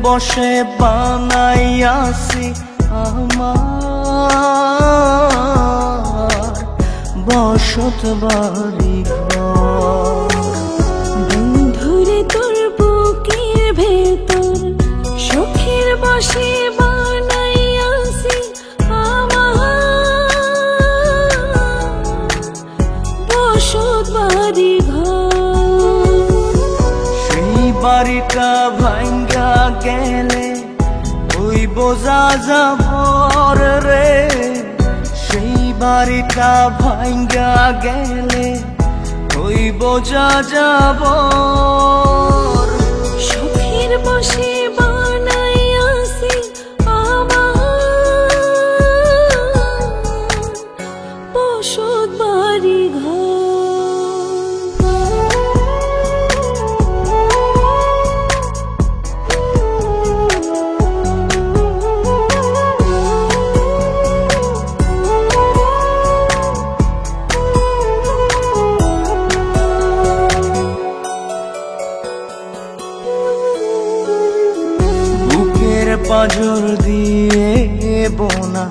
বসে বানাইয়াছি আমার বসত বাড়ি ঘর। বন্ধুরে তোর বুকের ভেতর শখের বসে বানাইয়াছি আমার বসত বাড়ি ঘর। সেই বাড়িটা ভাঙ্গা গেলে ওই বোঝা যাবর রে, সেই বাড়িটা ভাঙ্গা গেলে ওই বোঝা যাবর। শখের বসে বানাইয়াছি আমার বসত বাড়ি ঘর। পাঁজর দিয়ে বোনা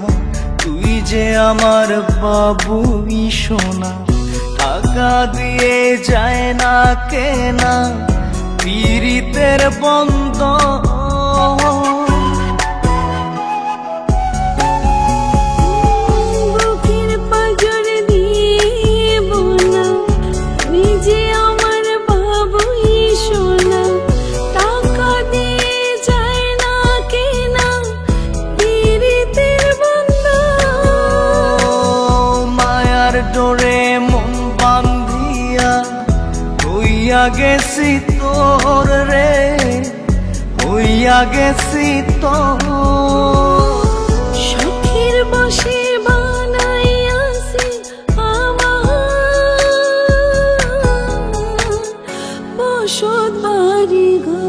তুই যে আমার বাবুই সোনা, টাকা দিয়ে যায় না কেনা পীড়িতের বন্ধ। বুকের পাঁজর দিয়ে বোনা তুই যে আমার বাবুই সোনা, টাকা দিয়ে যায় না কেনা পীড়িতের বন্ধ। মায়ার ডোরে মন বান্ধিয়া হইয়া গেছি তোর রে, হইয়া গেছি তোর। শখের বসে বানাইয়াছি আমার বসত বাড়ি ঘর।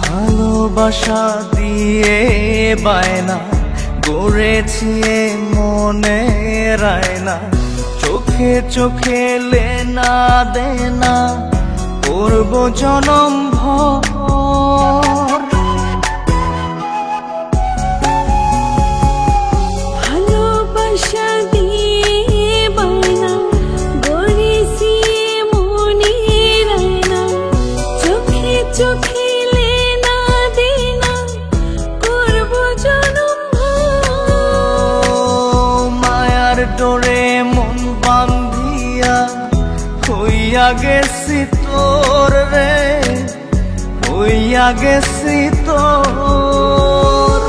ভালোবাসা দিয়ে বায়না গড়েছি মনে রায়না, চোখে চোখে লেনা দেনা করব জনম ভর। ভালোবাসা দিয়ে বায়না গড়েছি মনে রায়না, চোখে চোখে লেনা দেনা করব জনম ভর। মায়ার ডোরে মন বান্ধিয়া হইয়া গেছি তোর রে, হইয়া গেছি তোর।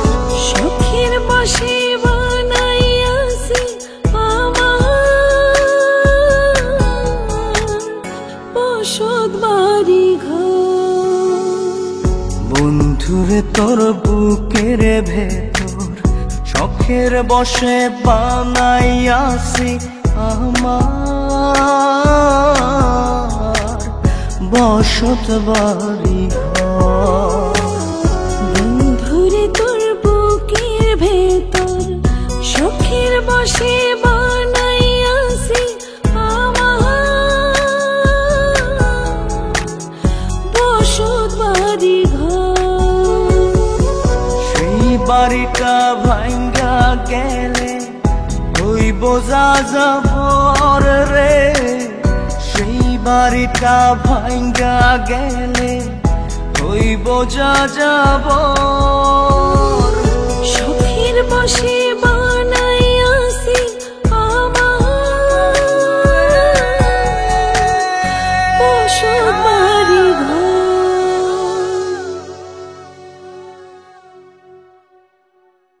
শখের বসে বানাইয়াছি আমার বসত বাড়ি ঘর। বন্ধুরে তোর বুকের ভেতর শখের বসে বানাইয়াছি আমার বসত বাড়ি ঘর। বন্ধুরে তোর বুকের ভেতর শখের বসে বানাইয়াছি আমার বসত বাড়ি ঘর। সেই বাড়িটা ভাঙ্গা গেলে ওই বোঝা যাবর রে, সেই বাড়িটা ভাঙ্গা গেলে ওই বোঝা যাবর।